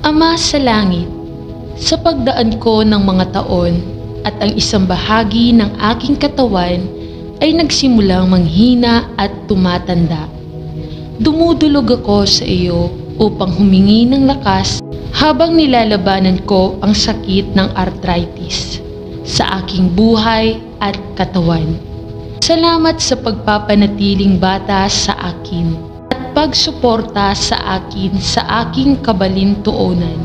Ama sa langit, sa pagdaan ko ng mga taon at ang isang bahagi ng aking katawan ay nagsimulang manghina at tumatanda. Dumudulog ako sa iyo upang humingi ng lakas habang nilalabanan ko ang sakit ng arthritis sa aking buhay at katawan. Salamat sa pagpapanatiling bata sa akin at pagsuporta sa akin sa aking kabalintuonan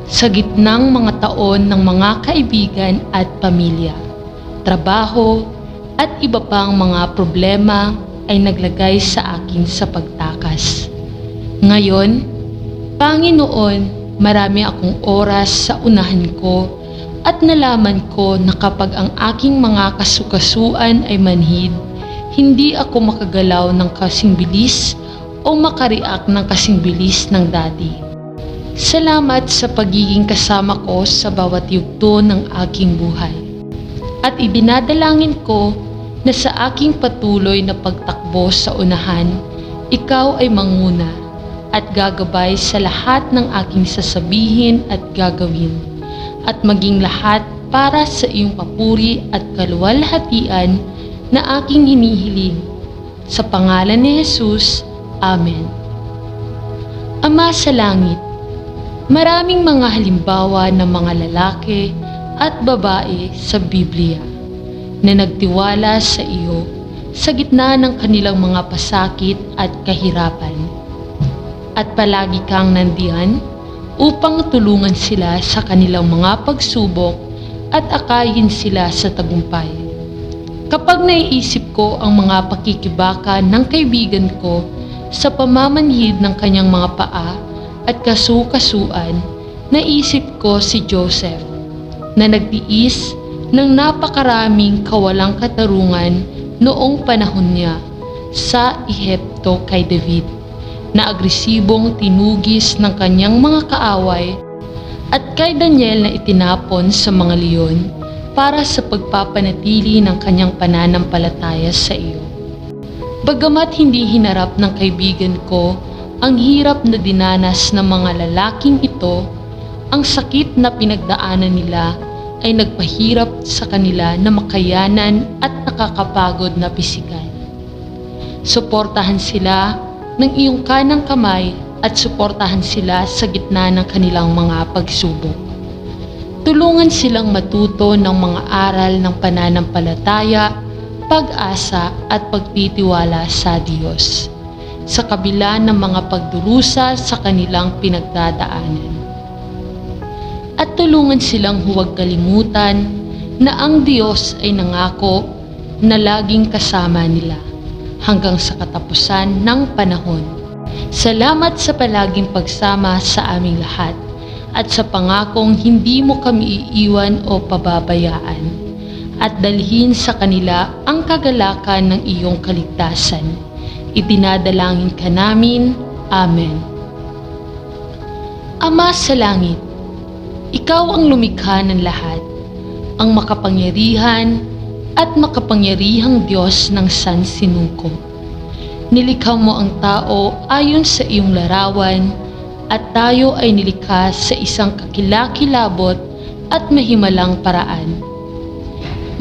sa gitnang mga taon ng mga kaibigan at pamilya, trabaho at iba pang mga problema ay naglagay sa akin sa pagtakas. Ngayon, Panginoon, marami akong oras sa unahan ko at nalaman ko na kapag ang aking mga kasukasuan ay manhid, hindi ako makagalaw ng kasing bilis o makareact ng kasing bilis ng dati. Salamat sa pagiging kasama ko sa bawat yugto ng aking buhay. At ibinadalangin ko na sa aking patuloy na pagtakbo sa unahan, ikaw ay manguna at gagabay sa lahat ng aking sasabihin at gagawin, at maging lahat para sa iyong papuri at kaluwalhatian na aking hinihiling. Sa pangalan ni Jesus, Amen. Ama sa langit, maraming mga halimbawa ng mga lalaki at babae sa Biblia na nagtiwala sa iyo sa gitna ng kanilang mga pasakit at kahirapan. At palagi kang nandiyan upang tulungan sila sa kanilang mga pagsubok at akayin sila sa tagumpay. Kapag naiisip ko ang mga pakikibaka ng kaibigan ko sa pamamanhid ng kanyang mga paa at kasukasuan, naisip ko si Joseph na nagtiis ng napakaraming kawalang katarungan noong panahon niya sa Ehipto kay David, na agresibong tinugis ng kanyang mga kaaway, at kay Daniel na itinapon sa mga leon para sa pagpapanatili ng kanyang pananampalataya sa iyo. Bagamat hindi hinarap ng kaibigan ko ang hirap na dinanas ng mga lalaking ito, ang sakit na pinagdaanan nila ay nagpahirap sa kanila na makayanan at nakakapagod na pisikal. Suportahan sila ng iyong kanang kamay at suportahan sila sa gitna ng kanilang mga pagsubok. Tulungan silang matuto ng mga aral ng pananampalataya, pag-asa at pagtitiwala sa Diyos sa kabila ng mga pagdurusa sa kanilang pinagdadaanan. At tulungan silang huwag kalimutan na ang Diyos ay nangako na laging kasama nila hanggang sa katapusan ng panahon. Salamat sa palaging pagsama sa aming lahat at sa pangakong hindi mo kami iiwan o pababayaan, at dalhin sa kanila ang kagalakan ng iyong kaligtasan. Idinadalangin ka namin. Amen. Ama sa langit, ikaw ang lumikha ng lahat, ang makapangyarihan at makapangyarihang Diyos ng sansinuko. Nilikha mo ang tao ayon sa iyong larawan, at tayo ay nilikha sa isang kakilakilabot at mahimalang paraan.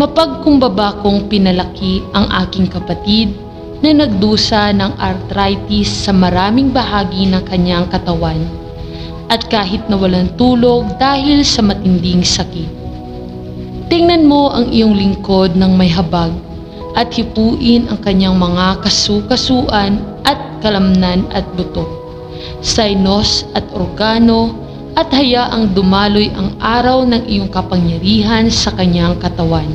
Mapagkumbaba kong pinalaki ang aking kapatid na nagdusa ng arthritis sa maraming bahagi ng kanyang katawan, at kahit na walang tulog dahil sa matinding sakit. Tingnan mo ang iyong lingkod ng may habag at hipuin ang kanyang mga kasukasuan at kalamnan at buto, sinus at organo, at hayaang dumaloy ang araw ng iyong kapangyarihan sa kanyang katawan.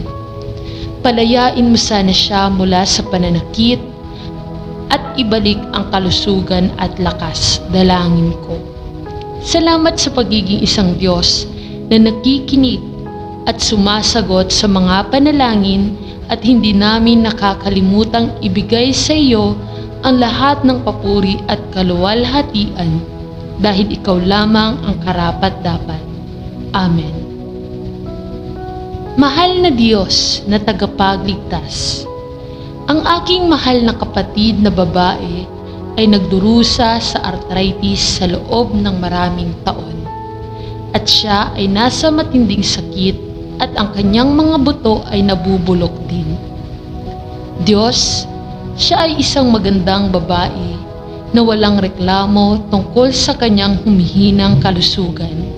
Palayain mo sana siya mula sa pananakit at ibalik ang kalusugan at lakas, dalangin ko. Salamat sa pagiging isang Diyos na nakikinig at sumasagot sa mga panalangin, at hindi namin nakakalimutang ibigay sa iyo ang lahat ng papuri at kaluwalhatian dahil ikaw lamang ang karapat-dapat. Amen. Mahal na Diyos na tagapagligtas, ang aking mahal na kapatid na babae ay nagdurusa sa arthritis sa loob ng maraming taon. at siya ay nasa matinding sakit at ang kanyang mga buto ay nabubulok din. Diyos, siya ay isang magandang babae na walang reklamo tungkol sa kanyang humihinang kalusugan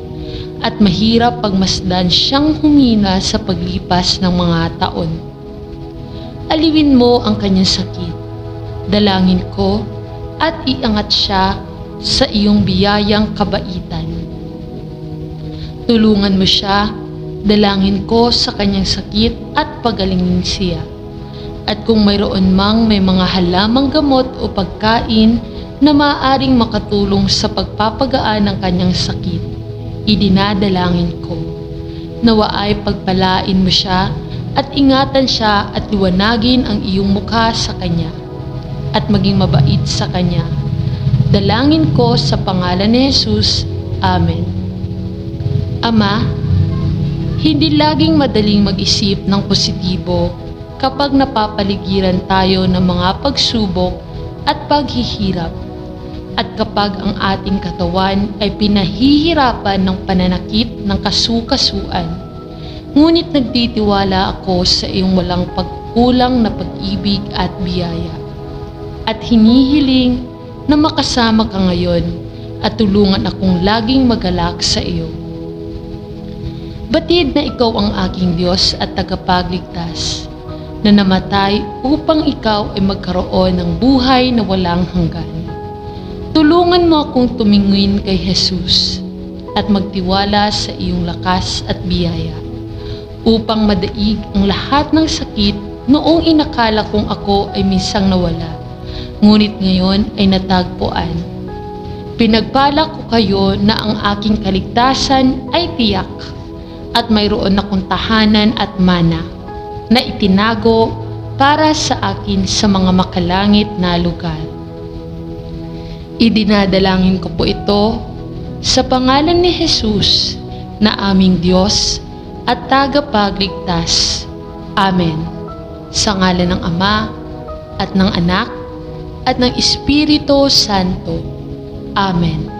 at mahirap pagmasdan siyang humina sa paglipas ng mga taon. Aliwin mo ang kanyang sakit, dalangin ko at iangat siya sa iyong biyayang kabaitan. Tulungan mo siya, dalangin ko sa kanyang sakit at pagalingin siya. At kung mayroon mang may mga halamang gamot o pagkain na maaaring makatulong sa pagpapagaan ng kanyang sakit, idinadalangin ko. Nawa ay pagpalain mo siya at ingatan siya at liwanagin ang iyong mukha sa kanya at maging mabait sa kanya. Dalangin ko sa pangalan ni Jesus. Amen. Ama, hindi laging madaling mag-isip ng positibo kapag napapaligiran tayo ng mga pagsubok at paghihirap, at kapag ang ating katawan ay pinahihirapan ng pananakit ng kasukasuan. Ngunit nagtitiwala ako sa iyong walang pagkulang na pag-ibig at biyaya, at hinihiling na makasama ka ngayon at tulungan akong laging magalak sa iyo. Batid na ikaw ang aking Diyos at tagapagligtas, na namatay upang ikaw ay magkaroon ng buhay na walang hanggan. Tulungan mo akong tumingin kay Jesus at magtiwala sa iyong lakas at biyaya upang madaig ang lahat ng sakit noong inakala kong ako ay minsang nawala, ngunit ngayon ay natagpuan. Pinagpala ko kayo na ang aking kaligtasan ay tiyak at mayroon akong tahanan at mana na itinago para sa akin sa mga makalangit na lugar. Idinadalangin ko po ito sa pangalan ni Jesus na aming Diyos at tagapagligtas. Amen. Sa ngalan ng Ama at ng Anak at ng Espiritu Santo. Amen.